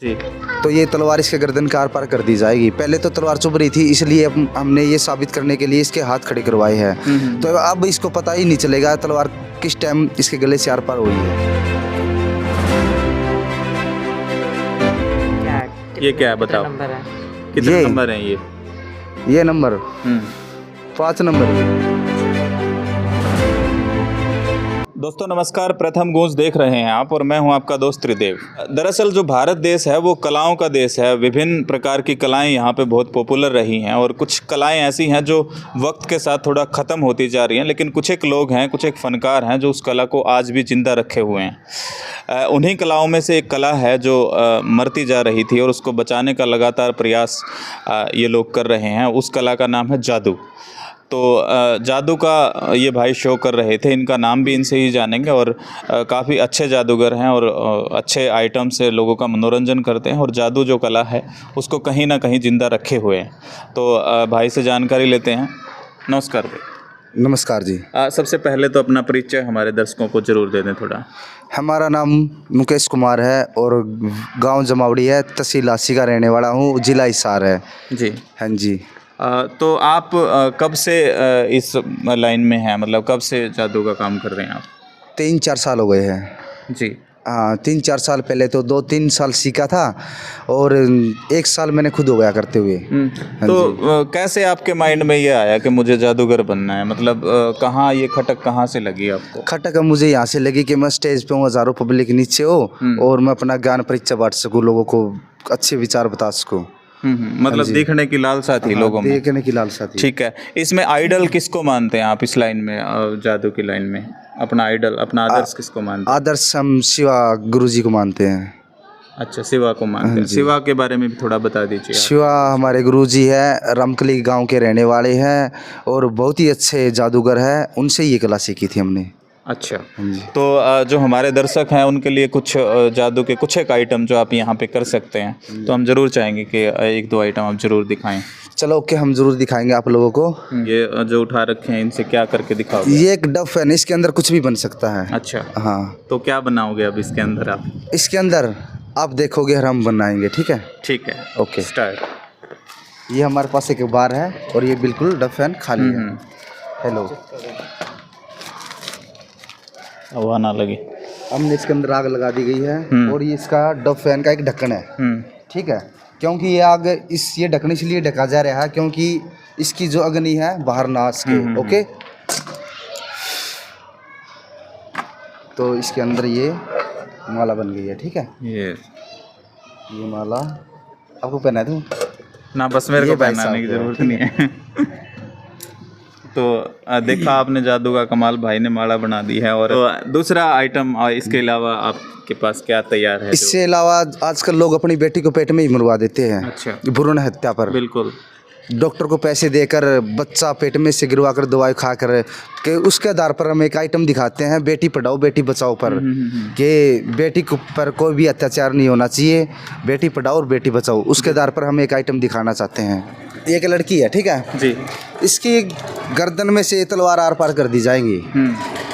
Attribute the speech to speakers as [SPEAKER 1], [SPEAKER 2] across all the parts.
[SPEAKER 1] जी।
[SPEAKER 2] तो ये तलवार इसके गर्दन के आर पार कर दी जाएगी। पहले तो तलवार चुभ रही थी, इसलिए हमने ये साबित करने के लिए इसके हाथ खड़े करवाए हैं। तो अब इसको पता ही नहीं चलेगा तलवार किस टाइम इसके गले से आर पार हुई है।
[SPEAKER 1] ये क्या है बताओ?
[SPEAKER 3] नंबर है?
[SPEAKER 1] कितने
[SPEAKER 2] ये-
[SPEAKER 1] नंबर हैं ये?
[SPEAKER 2] ये नंबर 5 नंबर।
[SPEAKER 1] दोस्तों नमस्कार, प्रथम गूंज देख रहे हैं आप और मैं हूं आपका दोस्त त्रिदेव। दरअसल जो भारत देश है वो कलाओं का देश है। विभिन्न प्रकार की कलाएं यहाँ पे बहुत पॉपुलर रही हैं और कुछ कलाएं ऐसी हैं जो वक्त के साथ थोड़ा ख़त्म होती जा रही हैं, लेकिन कुछ एक लोग हैं, कुछ एक फ़नकार हैं जो उस कला को आज भी जिंदा रखे हुए हैं। उन्हीं कलाओं में से एक कला है जो मरती जा रही थी और उसको बचाने का लगातार प्रयास ये लोग कर रहे हैं। उस कला का नाम है जादू। तो जादू का ये भाई शो कर रहे थे, इनका नाम भी इनसे ही जानेंगे और काफ़ी अच्छे जादूगर हैं और अच्छे आइटम से लोगों का मनोरंजन करते हैं और जादू जो कला है उसको कहीं ना कहीं ज़िंदा रखे हुए हैं। तो भाई से जानकारी लेते हैं। नमस्कार भाई।
[SPEAKER 2] नमस्कार जी।
[SPEAKER 1] सबसे पहले तो अपना परिचय हमारे दर्शकों को ज़रूर दे दें थोड़ा।
[SPEAKER 2] हमारा नाम मुकेश कुमार है और गांव जमावड़ी है, तहसील लासी का रहने वाला हूँ, जिला हिसार है
[SPEAKER 1] जी।
[SPEAKER 2] हाँ जी।
[SPEAKER 1] तो आप कब से इस लाइन में हैं, मतलब कब से जादू का काम कर रहे हैं आप?
[SPEAKER 2] 3-4 साल हो गए हैं
[SPEAKER 1] जी।
[SPEAKER 2] हाँ। 3-4 साल पहले तो 2-3 साल सीखा था और 1 साल मैंने खुद हो गया करते हुए। हाँ
[SPEAKER 1] तो
[SPEAKER 2] जी।
[SPEAKER 1] कैसे आपके माइंड में ये आया कि मुझे जादूगर बनना है? मतलब कहाँ ये खटक कहाँ से लगी आपको?
[SPEAKER 2] खटक मुझे यहाँ से लगी कि मैं स्टेज पे हूँ, हज़ारों पब्लिक नीचे हो और मैं अपना ज्ञान परिचय बांट सकूँ, लोगों को अच्छे विचार बता सकूँ।
[SPEAKER 1] मतलब देखने की लालसा थी लोगों में।
[SPEAKER 2] देखने की लालसा थी।
[SPEAKER 1] ठीक है। इसमें आइडल किसको मानते हैं आप इस लाइन में, जादू की लाइन में? अपना आइडल, अपना आदर्श किसको मानते हैं?
[SPEAKER 2] आदर्श हम शिवा गुरुजी को मानते हैं।
[SPEAKER 1] अच्छा, शिवा को मानते हैं। शिवा के बारे में भी थोड़ा बता दीजिए आप।
[SPEAKER 2] शिवा हमारे गुरुजी है, रामकली गांव के रहने वाले हैं और बहुत ही अच्छे जादूगर हैं। उनसे ये कला सीखी थी हमने।
[SPEAKER 1] अच्छा, तो जो हमारे दर्शक हैं उनके लिए कुछ जादू के कुछ एक आइटम जो आप यहाँ पे कर सकते हैं, तो हम ज़रूर चाहेंगे कि 1-2 आइटम आप ज़रूर दिखाएं।
[SPEAKER 2] चलो ओके, हम ज़रूर दिखाएंगे आप लोगों को।
[SPEAKER 1] ये जो उठा रखे हैं इनसे क्या करके दिखाओगे?
[SPEAKER 2] ये एक डफ है, इसके अंदर कुछ भी बन सकता है।
[SPEAKER 1] अच्छा,
[SPEAKER 2] हाँ।
[SPEAKER 1] तो क्या बनाओगे अब इसके अंदर आप?
[SPEAKER 2] इसके अंदर आप देखोगे और हम बनाएंगे, ठीक है?
[SPEAKER 1] ठीक है,
[SPEAKER 2] ओके
[SPEAKER 1] स्टार्ट।
[SPEAKER 2] ये हमारे पास एक बार है और ये बिल्कुल डफ फैन खाली है। हेलो,
[SPEAKER 1] हवा ना लगे।
[SPEAKER 2] हमने इसके अंदर आग लगा दी गई है और ये इसका डफ फैन का एक ढक्कन है, ठीक है? क्योंकि ये आग ये ढक्कन इसलिए ढका जा रहा है क्योंकि इसकी जो अग्नि है बाहर ना आ सके। ओके, तो इसके अंदर ये माला बन गई है, ठीक है? ये माला आपको पहना दूँ?
[SPEAKER 1] ना, बस मेरे को
[SPEAKER 2] भाई
[SPEAKER 1] पहनाने की
[SPEAKER 2] साहब
[SPEAKER 1] ज़रूरत नहीं है। तो देखा आपने जादू का कमाल, भाई ने माला बना दी है। और तो दूसरा आइटम इसके अलावा आपके पास क्या तैयार है?
[SPEAKER 2] इससे अलावा आजकल लोग अपनी बेटी को पेट में ही मरवा देते हैं।
[SPEAKER 1] अच्छा,
[SPEAKER 2] भ्रूण हत्या पर
[SPEAKER 1] बिल्कुल।
[SPEAKER 2] डॉक्टर को पैसे देकर बच्चा पेट में से गिरवा कर दवाई खाकर के उसके आधार पर हम एक आइटम दिखाते हैं, बेटी पढ़ाओ बेटी बचाओ पर, कि बेटी पर कोई भी अत्याचार नहीं होना चाहिए, बेटी पढ़ाओ और बेटी बचाओ। उसके आधार पर हम एक आइटम दिखाना चाहते हैं। एक लड़की है, ठीक है
[SPEAKER 1] जी।
[SPEAKER 2] इसकी गर्दन में से तलवार आर पार कर दी जाएंगी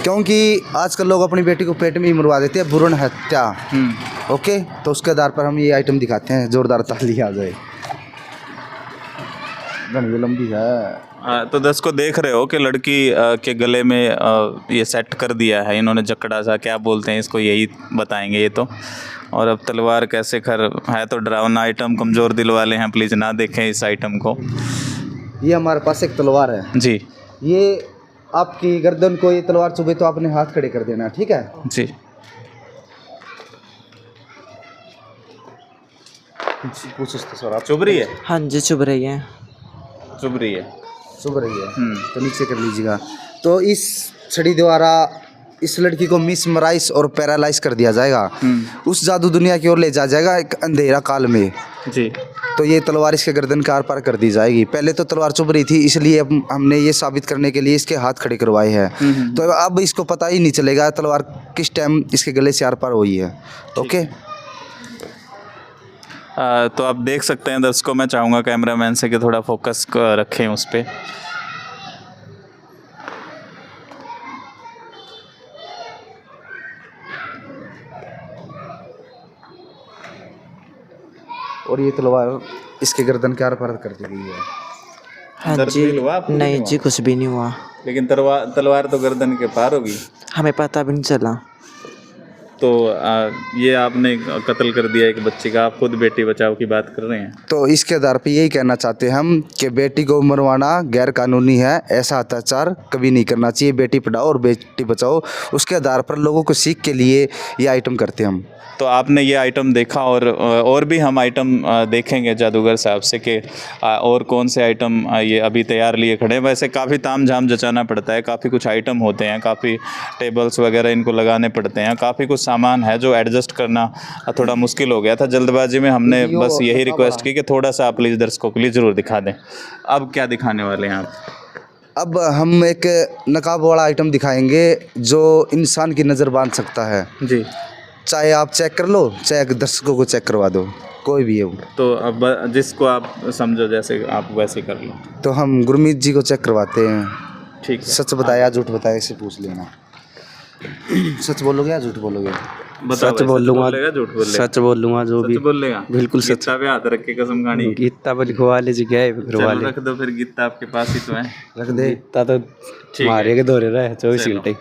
[SPEAKER 2] क्योंकि आजकल लोग अपनी बेटी को पेट में ही मरवा देते हैं, भ्रूण हत्या। ओके, तो उसके आधार पर हम ये आइटम दिखाते हैं। जोरदार ताली आ जाए। ये लंबी है।
[SPEAKER 1] तो दर्शकों देख रहे हो कि लड़की के गले में ये सेट कर दिया है इन्होंने, जकड़ा सा क्या बोलते हैं इसको, यही बताएंगे ये तो। और अब तलवार कैसे खर है, तो डरावना आइटम, कमज़ोर दिल वाले हैं प्लीज़ ना देखें इस आइटम को।
[SPEAKER 2] ये हमारे पास एक तलवार है
[SPEAKER 1] जी।
[SPEAKER 2] ये आपकी गर्दन को ये तलवार चुभे तो आपने हाथ खड़े कर देना, ठीक है
[SPEAKER 1] जी।
[SPEAKER 2] पूछो सर आप।
[SPEAKER 1] चुभ रही है?
[SPEAKER 3] हाँ जी, चुभ रही है।
[SPEAKER 1] चुभ रही है।
[SPEAKER 2] चुभ रही है तो नीचे कर लीजिएगा। तो इस छड़ी द्वारा इस लड़की को मिसमराइज और पैरालाइज कर दिया जाएगा, उस जादू दुनिया की ओर ले जाया जाएगा एक अंधेरा काल में।
[SPEAKER 1] जी।
[SPEAKER 2] तो ये तलवार इसके गर्दन के आर पार कर दी जाएगी। पहले तो तलवार चुभ रही थी, इसलिए हमने ये साबित करने के लिए इसके हाथ खड़े करवाए हैं। तो अब इसको पता ही नहीं चलेगा तलवार किस टाइम इसके गले से आर पार हुई है। ओके,
[SPEAKER 1] तो आप देख सकते हैं दर्शकों, मैं चाहूँगा कैमरामैन से कि थोड़ा फोकस रखें उस पर।
[SPEAKER 2] और ये तलवार इसके गर्दन के आर पार कर दी गई है।
[SPEAKER 3] हाँ
[SPEAKER 1] दर्द
[SPEAKER 3] जी,
[SPEAKER 1] फील हुआ आपको?
[SPEAKER 3] नहीं जी, कुछ भी नहीं हुआ।
[SPEAKER 1] लेकिन तलवार तो गर्दन के पार होगी।
[SPEAKER 3] हमें पता भी नहीं चला।
[SPEAKER 1] तो ये आपने कत्ल कर दिया एक बच्चे का, आप खुद बेटी बचाओ की बात कर रहे हैं।
[SPEAKER 2] तो इसके आधार पे यही कहना चाहते हैं हम कि बेटी को मरवाना गैर कानूनी है, ऐसा अत्याचार कभी नहीं करना चाहिए। बेटी पढ़ाओ और बेटी बचाओ, उसके आधार पर लोगों को सीख के लिए ये आइटम करते हैं हम।
[SPEAKER 1] तो आपने ये आइटम देखा और भी हम आइटम देखेंगे जादूगर साहब से कि और कौन से आइटम ये अभी तैयार लिए खड़े हैं। वैसे काफ़ी ताम झाम जचाना पड़ता है, काफ़ी कुछ आइटम होते हैं, काफ़ी टेबल्स वगैरह इनको लगाने पड़ते हैं, काफ़ी कुछ सामान है जो एडजस्ट करना थोड़ा मुश्किल हो गया था जल्दबाजी में। हमने बस यही रिक्वेस्ट की कि थोड़ा सा आप प्लीज़ दर्शकों के लिए ज़रूर दिखा दें। अब क्या दिखाने वाले हैं आप?
[SPEAKER 2] अब हम एक नकाब वाला आइटम दिखाएंगे जो इंसान की नज़र बांध सकता है
[SPEAKER 1] जी।
[SPEAKER 2] चाहे आप चेक कर लो, चाहे दर्शकों को चेक करवा दो, कोई भी है वो।
[SPEAKER 1] तो अब जिसको आप समझो जैसे आप वैसे कर लो।
[SPEAKER 2] तो हम गुरमीत जी को चेक करवाते हैं।
[SPEAKER 1] ठीक है।
[SPEAKER 2] सच बताया झूठ बताया इसे पूछ लेना। सच बोलोगे या झूठ बोलोगे?
[SPEAKER 1] बताओ,
[SPEAKER 3] सच बोल लूँगा,
[SPEAKER 1] झूठ बोलेगा?
[SPEAKER 3] सच बोल लूँगा जो भी।
[SPEAKER 1] सच बोलेगा?
[SPEAKER 3] बिल्कुल सच।
[SPEAKER 1] गीता पे हाथ रख के कसम खानी।
[SPEAKER 3] गीता पर लिखवा लीजिए, क्या है लिखवा
[SPEAKER 1] चलो रख दो फिर, गीता आपके पास ही तो है।
[SPEAKER 2] रख दे।
[SPEAKER 3] गीता तो मारे के दौरे रहे 24 घंटे।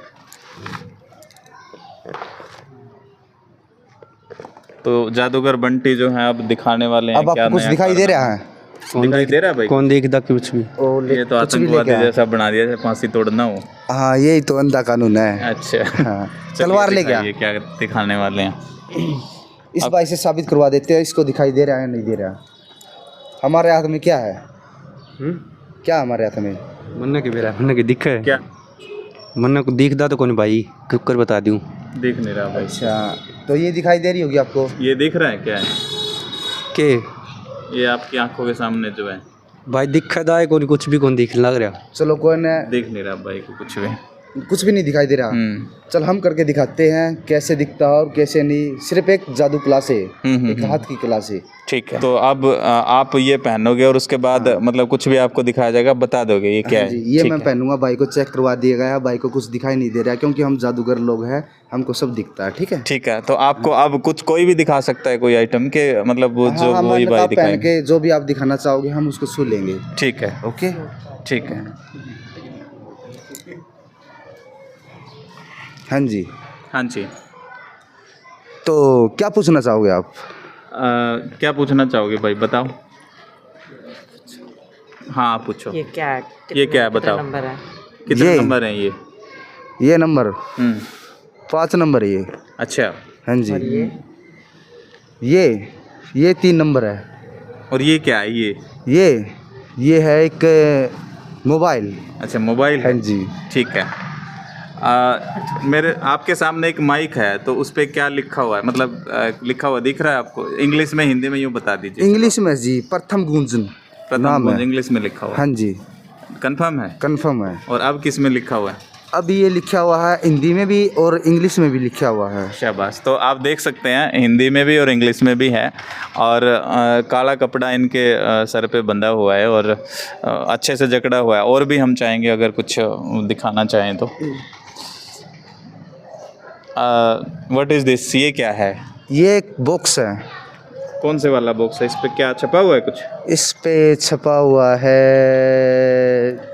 [SPEAKER 1] तो जादूगर बंटी जो है अब दिखाने वाले हैं।
[SPEAKER 2] अब
[SPEAKER 1] क्या
[SPEAKER 2] आपको कुछ
[SPEAKER 1] नया
[SPEAKER 2] दिखाई दे रहा है?
[SPEAKER 1] दिखाई दे रहा है भाई?
[SPEAKER 3] कौन देखता कुछ भी?
[SPEAKER 1] ये तो आतंकवादी जैसा बना दिया जैसे फांसी तोड़ना हो।
[SPEAKER 2] हाँ, यही तो अंधा कानून है।
[SPEAKER 1] अच्छा।
[SPEAKER 2] हाँ, तलवार ले गया।
[SPEAKER 1] ये क्या दिखाने वाले हैं?
[SPEAKER 2] इस भाई से साबित करवा देते हैं इसको दिखाई दे रहा है नहीं दे रहा। हमारे हाथ में क्या है? क्या हमारे हाथ में?
[SPEAKER 3] मन्ना के बेरा, मन्ना के दिख है
[SPEAKER 1] क्या?
[SPEAKER 3] मन्ना को दिखदा तो कौन भाई, कुकर बता दूं।
[SPEAKER 1] दिख नहीं रहा भाई।
[SPEAKER 2] अच्छा, तो ये दिखाई दे रही होगी आपको?
[SPEAKER 1] ये दिख रहा है क्या है?
[SPEAKER 3] के
[SPEAKER 1] ये आपकी आंखों के सामने जो है
[SPEAKER 3] भाई दिखदा है कौन, कुछ भी कौन दिख लग रहा।
[SPEAKER 2] चलो कोई न,
[SPEAKER 1] दिख नहीं रहा भाई को कुछ भी।
[SPEAKER 2] कुछ भी नहीं दिखाई दे रहा। चल हम करके दिखाते हैं कैसे दिखता है और कैसे नहीं। सिर्फ एक जादू क्लास है, एक हाथ की क्लास है।
[SPEAKER 1] ठीक है। तो अब आप ये पहनोगे और उसके बाद मतलब कुछ भी आपको दिखाया जाएगा, बता दोगे ये क्या
[SPEAKER 2] हाँ
[SPEAKER 1] है?
[SPEAKER 2] जी, ये मैं पहनूंगा। भाई को चेक करवा दिया गया, भाई को कुछ दिखाई नहीं दे रहा क्योंकि हम जादूगर लोग हैं, हमको सब दिखता है। ठीक है,
[SPEAKER 1] ठीक है। तो आपको अब कुछ कोई भी दिखा सकता है कोई आइटम के, मतलब वो जो
[SPEAKER 2] हाँ,
[SPEAKER 1] वही भाई
[SPEAKER 2] पहन
[SPEAKER 1] दिखाएंगे।
[SPEAKER 2] के जो भी आप दिखाना चाहोगे हम उसको छू लेंगे।
[SPEAKER 1] ठीक है।
[SPEAKER 2] ओके,
[SPEAKER 1] ठीक है।
[SPEAKER 2] हाँ जी।
[SPEAKER 1] हाँ जी।
[SPEAKER 2] तो क्या पूछना चाहोगे आप?
[SPEAKER 1] क्या पूछना चाहोगे भाई, बताओ। हाँ आप पूछो।
[SPEAKER 3] ये क्या है?
[SPEAKER 1] ये क्या है बताओ?
[SPEAKER 3] नंबर है?
[SPEAKER 1] कितने
[SPEAKER 2] ये?
[SPEAKER 1] नंबर हैं ये?
[SPEAKER 2] ये नंबर 5 नंबर है ये।
[SPEAKER 1] अच्छा।
[SPEAKER 2] हाँ जी। ये 3 नंबर है।
[SPEAKER 1] और ये क्या है?
[SPEAKER 2] ये है एक मोबाइल।
[SPEAKER 1] अच्छा, मोबाइल
[SPEAKER 2] हाँ
[SPEAKER 1] है।
[SPEAKER 2] जी।
[SPEAKER 1] ठीक है। मेरे आपके सामने एक माइक है, तो उस पे क्या लिखा हुआ है, मतलब लिखा हुआ दिख रहा है आपको? इंग्लिश में, हिंदी में यूँ बता दीजिए।
[SPEAKER 2] इंग्लिश में जी, प्रथम गुंजन नाम है।
[SPEAKER 1] इंग्लिश में लिखा हुआ है।
[SPEAKER 2] हाँ जी,
[SPEAKER 1] कंफर्म है?
[SPEAKER 2] कंफर्म है।
[SPEAKER 1] और अब किस में लिखा हुआ है?
[SPEAKER 2] अब ये लिखा हुआ है हिंदी में भी और इंग्लिश में भी लिखा हुआ है।
[SPEAKER 1] शाबाश। तो आप देख सकते हैं हिंदी में भी और इंग्लिश में भी है, और काला कपड़ा इनके सर पे बंधा हुआ है और अच्छे से जकड़ा हुआ है। और भी हम चाहेंगे अगर कुछ दिखाना चाहें तो। What is this? ये क्या है?
[SPEAKER 2] ये एक बॉक्स है।
[SPEAKER 1] कौन से वाला बॉक्स है? इस पे क्या छपा हुआ है कुछ?
[SPEAKER 2] इस पे छपा हुआ है,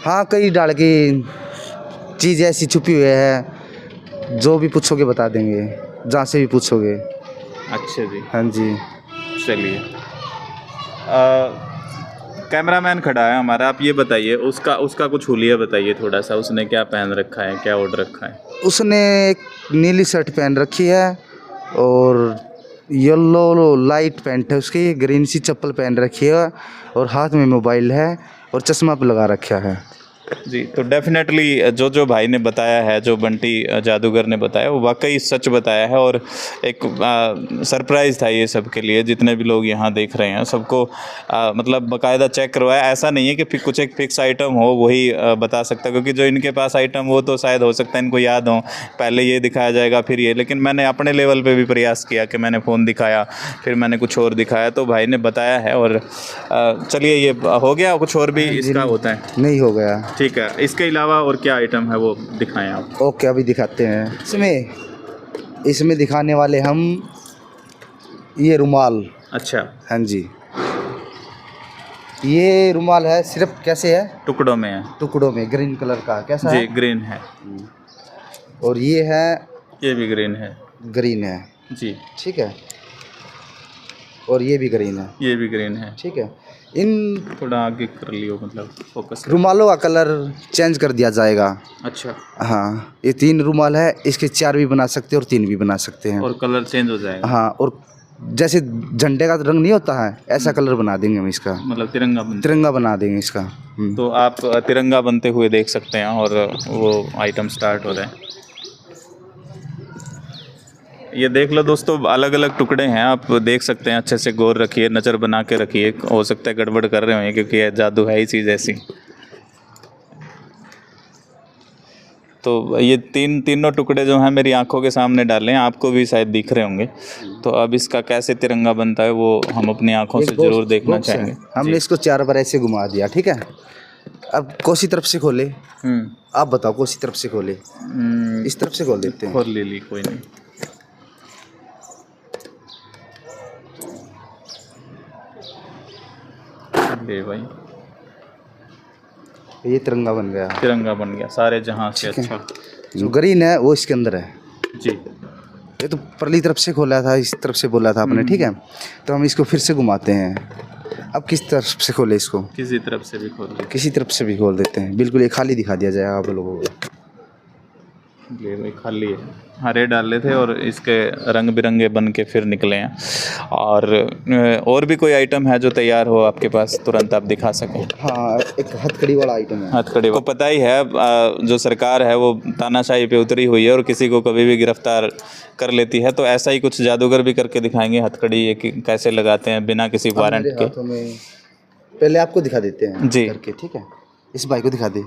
[SPEAKER 2] हाँ, कई डाल की चीज़ ऐसी छुपी हुई है, जो भी पूछोगे बता देंगे, जहाँ से भी पूछोगे।
[SPEAKER 1] अच्छा जी।
[SPEAKER 2] हाँ जी।
[SPEAKER 1] चलिए, कैमरामैन खड़ा है हमारा, आप ये बताइए उसका कुछ हुलिया बताइए थोड़ा सा। उसने क्या पहन रखा है, क्या ओढ़ रखा है?
[SPEAKER 2] उसने एक नीली शर्ट पहन रखी है और येलो लाइट पैंट है उसकी, ग्रीन सी चप्पल पहन रखी है और हाथ में मोबाइल है और चश्मा पे लगा रखा है।
[SPEAKER 1] जी। तो डेफिनेटली जो भाई ने बताया है, जो बंटी जादूगर ने बताया, वो वाकई सच बताया है। और एक सरप्राइज़ था ये सब के लिए, जितने भी लोग यहाँ देख रहे हैं सबको मतलब बाकायदा चेक करवाया। ऐसा नहीं है कि कुछ एक फिक्स आइटम हो वही बता सकता, क्योंकि जो इनके पास आइटम वो तो शायद हो सकता है इनको याद हो, पहले ये दिखाया जाएगा फिर ये। लेकिन मैंने अपने लेवल पे भी प्रयास किया कि मैंने फ़ोन दिखाया, फिर मैंने कुछ और दिखाया, तो भाई ने बताया है। और चलिए, ये हो गया, कुछ और भी इसका होता है?
[SPEAKER 2] नहीं हो गया।
[SPEAKER 1] ठीक है। इसके अलावा और क्या आइटम है वो दिखाएं आप।
[SPEAKER 2] ओके, अभी दिखाते हैं। इसमें दिखाने वाले हम ये रुमाल।
[SPEAKER 1] अच्छा,
[SPEAKER 2] हाँ जी, ये रुमाल है, सिर्फ कैसे है,
[SPEAKER 1] टुकड़ों में है
[SPEAKER 2] टुकड़ों में, ग्रीन कलर का, कैसा
[SPEAKER 1] जी,
[SPEAKER 2] है।
[SPEAKER 1] ग्रीन है,
[SPEAKER 2] और ये है,
[SPEAKER 1] ये भी ग्रीन है
[SPEAKER 2] ग्रीन है,
[SPEAKER 1] जी,
[SPEAKER 2] ठीक है। और ये भी ग्रीन है,
[SPEAKER 1] ये भी ग्रीन है।
[SPEAKER 2] ठीक है। इन
[SPEAKER 1] थोड़ा आगे कर लियो, मतलब फोकस।
[SPEAKER 2] रुमालों का कलर चेंज कर दिया जाएगा।
[SPEAKER 1] अच्छा,
[SPEAKER 2] हाँ, ये 3 रुमाल है, इसके 4 भी बना सकते हैं और 3 भी बना सकते हैं।
[SPEAKER 1] और कलर चेंज हो जाएगा,
[SPEAKER 2] हाँ, और जैसे झंडे का रंग नहीं होता है, ऐसा कलर बना देंगे हम इसका,
[SPEAKER 1] मतलब तिरंगा
[SPEAKER 2] तिरंगा बना देंगे इसका।
[SPEAKER 1] तो आप तिरंगा बनते हुए देख सकते हैं और वो आइटम स्टार्ट हो रहे हैं। ये देख लो दोस्तों, अलग अलग टुकड़े हैं, आप देख सकते हैं। अच्छे से गौर रखिए, नज़र बना के रखिए, हो सकता है गड़बड़ कर रहे हों क्योंकि ये जादू है ही चीज़ ऐसी। तो ये तीनों टुकड़े जो हैं मेरी आंखों के सामने डाले हैं, आपको भी शायद दिख रहे होंगे। तो अब इसका कैसे तिरंगा बनता है वो हम अपनी आंखों से ज़रूर देखना चाहेंगे।
[SPEAKER 2] हमने इसको 4 बार ऐसे घुमा दिया, ठीक है। अब कोसी तरफ से खोले, आप बताओ, कोसी तरफ से खोले, इस तरफ से खोल देते हैं।
[SPEAKER 1] खोल ली, कोई नहीं। ले भाई,
[SPEAKER 2] ये तिरंगा बन गया,
[SPEAKER 1] तिरंगा बन गया सारे जहां से। अच्छा,
[SPEAKER 2] जो ग्रीन है वो इसके अंदर है
[SPEAKER 1] जी।
[SPEAKER 2] ये तो परली तरफ से खोला था, इस तरफ से बोला था आपने, ठीक है। तो हम इसको फिर से घुमाते हैं। अब किस तरफ से खोले इसको,
[SPEAKER 1] किसी तरफ से भी खोल ली,
[SPEAKER 2] किसी तरफ से भी खोल देते हैं। बिल्कुल ये खाली दिखा दिया जाएगा आप लोगों को।
[SPEAKER 1] ये भाई खाली है, हरे डाले थे और इसके रंग बिरंगे बन के फिर निकले हैं। और भी कोई आइटम है जो तैयार हो आपके पास, तुरंत आप दिखा सकें?
[SPEAKER 2] हाँ, एक हथकड़ी वाला आइटम है।
[SPEAKER 1] हथकड़ी को पता ही है, जो सरकार है वो तानाशाही पे उतरी हुई है और किसी को कभी भी गिरफ्तार कर लेती है। तो ऐसा ही कुछ जादूगर भी करके दिखाएंगे हथकड़ी ये कि कैसे लगाते हैं बिना किसी वारंट के।
[SPEAKER 2] हाथों में पहले आपको दिखा देते हैं
[SPEAKER 1] जी
[SPEAKER 2] करके, ठीक है। इस भाई को दिखा दे।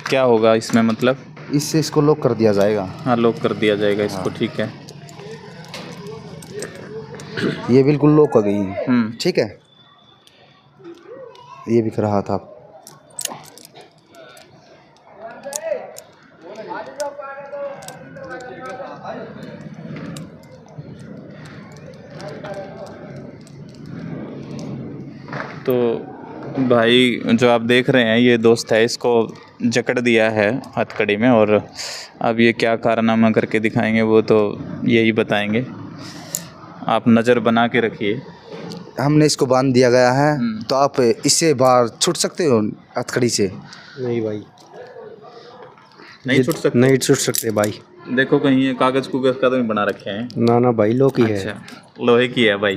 [SPEAKER 1] क्या होगा इसमें, मतलब
[SPEAKER 2] इससे इसको लॉक कर दिया जाएगा।
[SPEAKER 1] हाँ, लॉक कर दिया जाएगा इसको, ठीक है।
[SPEAKER 2] ये बिल्कुल लॉक हो गई, ठीक है। ये भी कर रहा था।
[SPEAKER 1] तो भाई जो आप देख रहे हैं ये दोस्त है, इसको जकड़ दिया है हथकड़ी में और अब ये क्या कारनामा करके दिखाएंगे वो तो यही बताएंगे। आप नज़र बना के रखिए।
[SPEAKER 2] हमने इसको बांध दिया गया है, तो आप इससे बाहर छूट सकते हो हथकड़ी से।
[SPEAKER 3] नहीं भाई,
[SPEAKER 1] नहीं छूट सकते,
[SPEAKER 3] नहीं छूट सकते भाई।
[SPEAKER 1] देखो कहीं ये कागज़ कुगज़ का तो नहीं बना रखे हैं।
[SPEAKER 3] ना ना भाई, लोह की है।
[SPEAKER 1] अच्छा, लोहे की है भाई।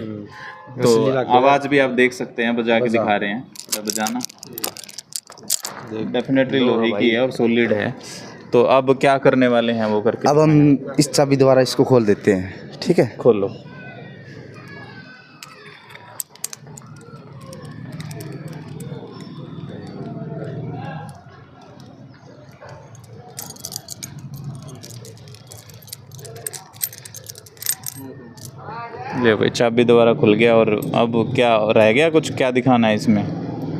[SPEAKER 1] तो आवाज़ भी आप देख सकते हैं, बजा के दिखा रहे हैं। बजाना डेफिनेटली लोहे की है और सॉलिड है। तो अब क्या करने वाले हैं वो करके?
[SPEAKER 2] अब हम इस चाबी द्वारा इसको खोल देते हैं, ठीक है।
[SPEAKER 1] खोल लो। ले भाई, चाबी दोबारा खुल गया। और अब क्या रह गया, कुछ क्या दिखाना है इसमें?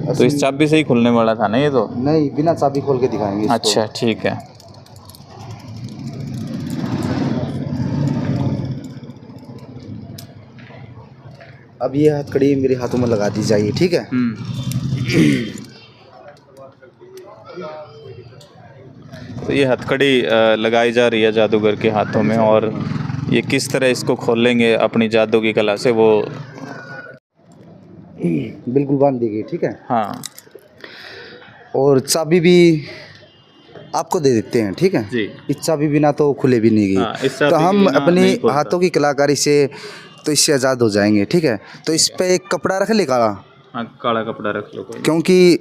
[SPEAKER 1] तो इस चाबी से ही खुलने वाला था ना ये तो?
[SPEAKER 2] नहीं, बिना चाबी खोल के दिखाएंगे इसको।
[SPEAKER 1] अच्छा ठीक है।
[SPEAKER 2] अब ये हथकड़ी मेरे हाथों में लगा दी जाइए, ठीक है।
[SPEAKER 1] तो ये हथकड़ी लगाई जा रही है जादूगर के हाथों में और ये किस तरह इसको खोलेंगे अपनी जादू की कला से वो
[SPEAKER 2] बिल्कुल बांध दी गई, ठीक है।
[SPEAKER 1] हाँ
[SPEAKER 2] और चाबी भी आपको दे देते हैं, ठीक है
[SPEAKER 1] जी।
[SPEAKER 2] इस चाबी बिना तो खुले भी नहीं
[SPEAKER 1] हाँ,
[SPEAKER 2] गई।
[SPEAKER 1] इस चाबी
[SPEAKER 2] तो
[SPEAKER 1] के
[SPEAKER 2] हम
[SPEAKER 1] बिना
[SPEAKER 2] अपनी
[SPEAKER 1] नहीं खुलता।
[SPEAKER 2] हाथों की कलाकारी से तो इससे आज़ाद हो जाएंगे, ठीक है। तो इस पे एक कपड़ा रख ले काला,
[SPEAKER 1] हाँ, काला कपड़ा रख लो कोई।
[SPEAKER 2] क्योंकि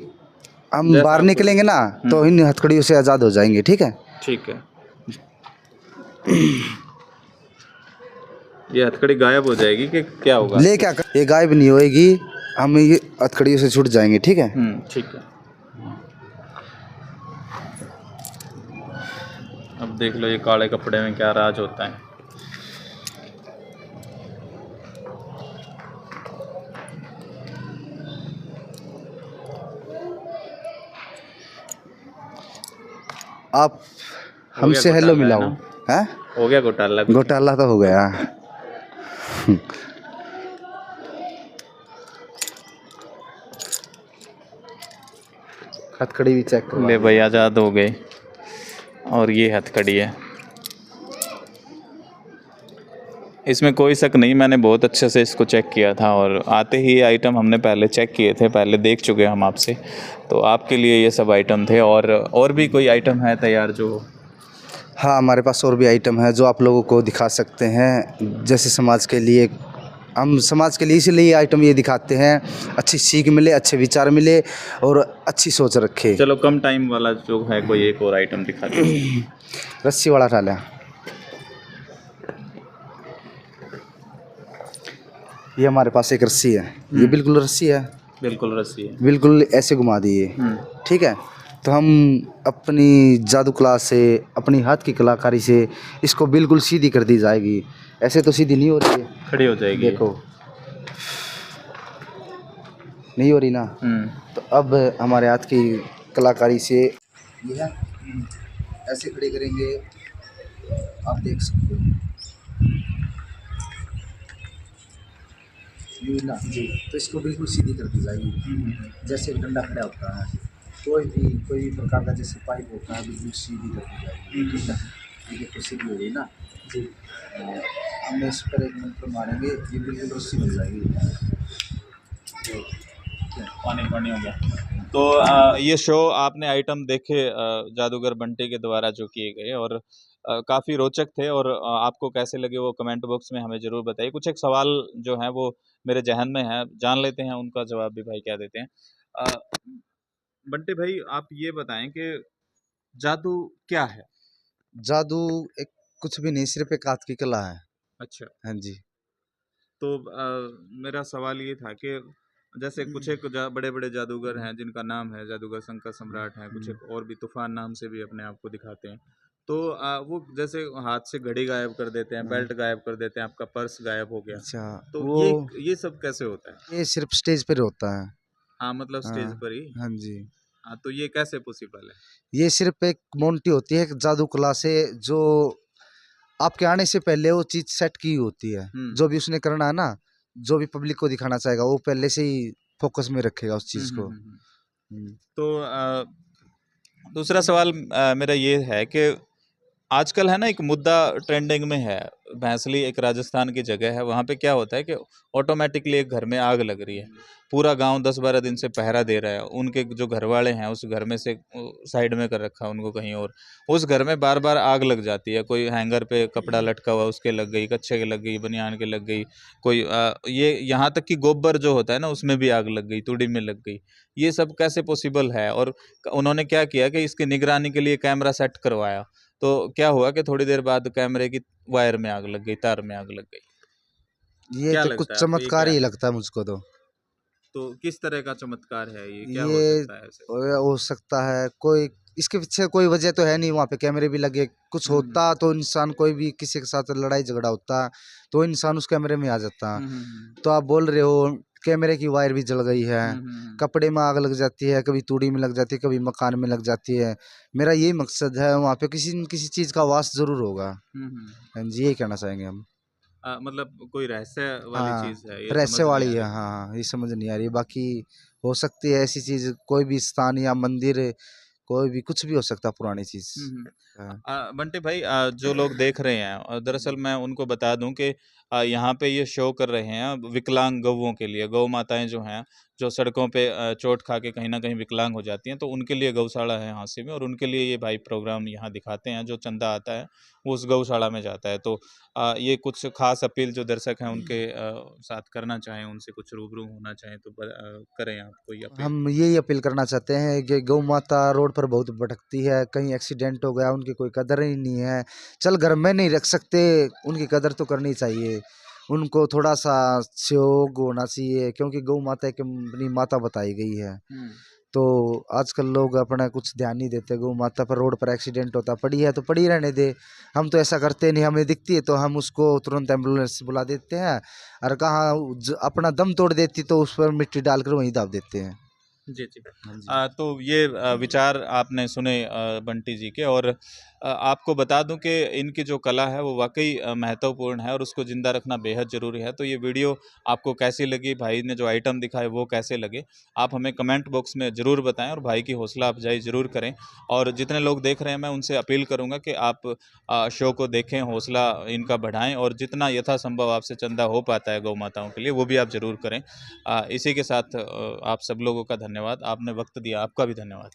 [SPEAKER 2] हम बाहर निकलेंगे ना तो इन हथकड़ियों से आज़ाद हो जाएंगे, ठीक है।
[SPEAKER 1] ठीक है। ये हथकड़ी गायब हो जाएगी कि क्या होगा?
[SPEAKER 2] ले क्या कर, ये गायब नहीं होएगी, हम ये हथकड़ियों से छूट जाएंगे, ठीक है।
[SPEAKER 1] ठीक है। अब देख लो ये काले कपड़े में क्या राज होता है।
[SPEAKER 2] आप हमसे
[SPEAKER 1] घोटाला
[SPEAKER 2] हेलो
[SPEAKER 1] है
[SPEAKER 2] मिलाओ।
[SPEAKER 1] ना?
[SPEAKER 2] हैं?
[SPEAKER 1] हो गया घोटाला कुछ?
[SPEAKER 2] घोटाला तो हो गया। हथकड़ी भी चेक करवा
[SPEAKER 1] ले भाई आज़ाद हो गए। और ये हथकड़ी है, इसमें कोई शक नहीं, मैंने बहुत अच्छे से इसको चेक किया था और आते ही आइटम हमने पहले चेक किए थे, पहले देख चुके हम आपसे, तो आपके लिए ये सब आइटम थे। और भी कोई आइटम है तैयार जो?
[SPEAKER 2] हाँ, हमारे पास और भी आइटम है जो आप लोगों को दिखा सकते हैं। जैसे समाज के लिए, हम समाज के लिए इसलिए आइटम ये दिखाते हैं, अच्छी सीख मिले, अच्छे विचार मिले और अच्छी सोच रखे।
[SPEAKER 1] चलो कम टाइम वाला जो है कोई एक और आइटम दिखा दो।
[SPEAKER 2] रस्सी वाला टाला, ये हमारे पास एक रस्सी है, ये बिल्कुल रस्सी है,
[SPEAKER 1] बिल्कुल रस्सी है।
[SPEAKER 2] बिल्कुल ऐसे घुमा दिए। ठीक है, तो हम अपनी जादू कला से, अपनी हाथ की कलाकारी से इसको बिल्कुल सीधी कर दी जाएगी। ऐसे तो सीधी नहीं हो रही है,
[SPEAKER 1] खड़ी हो जाएगी।
[SPEAKER 2] देखो नहीं हो रही ना। तो अब हमारे हाथ की कलाकारी से ये है, ऐसे खड़े करेंगे, आप देख सकते हो ये ना जी। तो इसको बिल्कुल सीधी कर दी जाएगी, जैसे डंडा खड़ा होता है, कोई भी प्रकार का जैसे पाइप होता है, बिल्कुल सीधी कर दी जाएगी। ठीक है, ये देखो सीधी हो गई ना जी। हम इस पर एक मंत्र मारेंगे, ये बिल्कुल रस्सी मिल जाएगी।
[SPEAKER 1] पानी पानी हो गया। तो ये शो आपने आइटम देखे जादूगर बंटी के द्वारा जो किए गए, और काफ़ी रोचक थे, और आपको कैसे लगे वो कमेंट बॉक्स में हमें ज़रूर बताइए। कुछ एक सवाल जो हैं वो मेरे जहन में है, जान लेते हैं उनका जवाब भी भाई क्या देते हैं। अ, बंटी भाई आप ये बताएं कि जादू क्या है?
[SPEAKER 2] जादू एक कुछ भी नहीं, सिर्फ एक हाथ की कला है।
[SPEAKER 1] अच्छा,
[SPEAKER 2] हाँ जी।
[SPEAKER 1] तो मेरा सवाल ये था कि जैसे कुछ एक बड़े बड़े जादूगर हैं जिनका नाम है जादूगर शंकर सम्राट हैं, कुछ एक और भी तूफान नाम से भी अपने आप को दिखाते हैं, तो वो जैसे हाथ से घड़ी गायब कर देते हैं, बेल्ट गायब कर देते हैं, आपका पर्स गायब हो गया,
[SPEAKER 2] अच्छा,
[SPEAKER 1] तो
[SPEAKER 2] वो
[SPEAKER 1] ये सब कैसे होता है?
[SPEAKER 2] ये सिर्फ स्टेज पर होता है।
[SPEAKER 1] हाँ मतलब स्टेज
[SPEAKER 2] हाँ,
[SPEAKER 1] पर ही।
[SPEAKER 2] हाँ जी।
[SPEAKER 1] हाँ तो ये कैसे पॉसिबल है?
[SPEAKER 2] ये सिर्फ एक मोंटी होती है, एक जादू कला से, जो आपके आने से पहले वो चीज़ सेट की होती है। जो भी उसने करना है ना, जो भी पब्लिक को दिखाना चाहेगा, वो पहले से ही फोकस में रखेगा उस चीज़ को।
[SPEAKER 1] तो दूसरा सवाल मेरा ये है कि आजकल है ना एक मुद्दा ट्रेंडिंग में है, भैंसली एक राजस्थान की जगह है, वहाँ पे क्या होता है कि ऑटोमेटिकली एक घर में आग लग रही है, पूरा गांव 10-12 दिन से पहरा दे रहा है, उनके जो घर वाले हैं उस घर में से साइड में कर रखा है उनको कहीं और, उस घर में बार बार आग लग जाती है, कोई हैंगर पे कपड़ा लटका हुआ उसके लग गई, कच्छे के लग गई, बनियान के लग गई, कोई ये यहाँ तक कि गोबर जो होता है ना उसमें भी आग लग गई, तूड़ी में लग गई। ये सब कैसे पॉसिबल है? और उन्होंने क्या किया कि इसकी निगरानी के लिए कैमरा सेट करवाया, तो क्या हुआ कि थोड़ी देर बाद कैमरे की वायर में आग लग गई, तार में आग लग गई।
[SPEAKER 2] ये
[SPEAKER 1] क्या
[SPEAKER 2] तो
[SPEAKER 1] लगता
[SPEAKER 2] कुछ
[SPEAKER 1] है आपको, ये
[SPEAKER 2] चमत्कार
[SPEAKER 1] क्या
[SPEAKER 2] ही
[SPEAKER 1] है?
[SPEAKER 2] लगता है मुझको तो।
[SPEAKER 1] तो किस तरह का चमत्कार है ये, क्या हो
[SPEAKER 2] ये
[SPEAKER 1] सकता है ऐसे?
[SPEAKER 2] हो सकता है कोई, इसके पीछे कोई वजह तो है नहीं, वहाँ पे कैमरे भी लगे, कुछ होता तो इंसान, कोई भी किसी के साथ लड़ाई झगड़ा होता तो इंसान उस कैमरे में आ जाता। तो आप बोल रहे हो कैमरे की वायर भी जल गई है, कपड़े में आग लग जाती है, कभी तूड़ी में लग जाती है, कभी मकान में लग जाती है। मेरा यही मकसद है, वहाँ पे किसी न किसी चीज़ का वास जरूर होगा। हाँ जी, यही कहना चाहेंगे हम।
[SPEAKER 1] मतलब कोई रहस्य वाली
[SPEAKER 2] हाँ,
[SPEAKER 1] चीज है, ये
[SPEAKER 2] रहस्य
[SPEAKER 1] समझ नहीं
[SPEAKER 2] वाली
[SPEAKER 1] आ
[SPEAKER 2] है।
[SPEAKER 1] रही।
[SPEAKER 2] हाँ हाँ, ये समझ नहीं आ रही, बाकी हो सकती है ऐसी चीज़, कोई भी स्थान या मंदिर, कोई भी कुछ भी हो सकता है, पुरानी चीज़। हाँ।
[SPEAKER 1] बंटे भाई जो लोग देख रहे हैं, दरअसल मैं उनको बता दूं कि यहाँ पे ये शो कर रहे हैं विकलांग गौओं के लिए, गौ माताएं जो हैं जो सड़कों पे चोट खा के कहीं ना कहीं विकलांग हो जाती हैं, तो उनके लिए गौशाला है हांसी में, और उनके लिए ये भाई प्रोग्राम यहाँ दिखाते हैं, जो चंदा आता है वो उस गौशाला में जाता है। तो ये कुछ खास अपील जो दर्शक हैं उनके साथ करना चाहें, उनसे कुछ रूबरू होना चाहें तो करें आप कोई अपील।
[SPEAKER 2] हम यही अपील करना चाहते हैं कि गौ माता रोड पर बहुत भटकती है, कहीं एक्सीडेंट हो गया, उनकी कोई कदर ही नहीं है। चल घर में नहीं रख सकते, उनकी कदर तो करनी चाहिए, उनको थोड़ा सा सहयोग होना चाहिए, क्योंकि गौ माता एक अपनी माता बताई गई है। तो आजकल लोग अपना कुछ ध्यान नहीं देते, गौ माता पर रोड पर एक्सीडेंट होता, पड़ी है तो पड़ी रहने दे। हम तो ऐसा करते नहीं, हमें दिखती है तो हम उसको तुरंत एम्बुलेंस बुला देते हैं, और कहाँ अपना दम तोड़ देती तो उस पर मिट्टी डालकर वहीं दाब देते हैं।
[SPEAKER 1] जी जी। तो ये विचार आपने सुने बंटी जी के, और आपको बता दूं कि इनकी जो कला है वो वाकई महत्वपूर्ण है और उसको ज़िंदा रखना बेहद ज़रूरी है। तो ये वीडियो आपको कैसी लगी, भाई ने जो आइटम दिखाए वो कैसे लगे, आप हमें कमेंट बॉक्स में ज़रूर बताएं और भाई की हौसला अफजाई ज़रूर करें। और जितने लोग देख रहे हैं मैं उनसे अपील करूँगा कि आप शो को देखें, हौसला इनका बढ़ाएं और जितना यथासंभव आपसे चंदा हो पाता है गौ माताओं के लिए वो भी आप ज़रूर करें। इसी के साथ आप सब लोगों का धन्यवाद, आपने वक्त दिया, आपका भी धन्यवाद।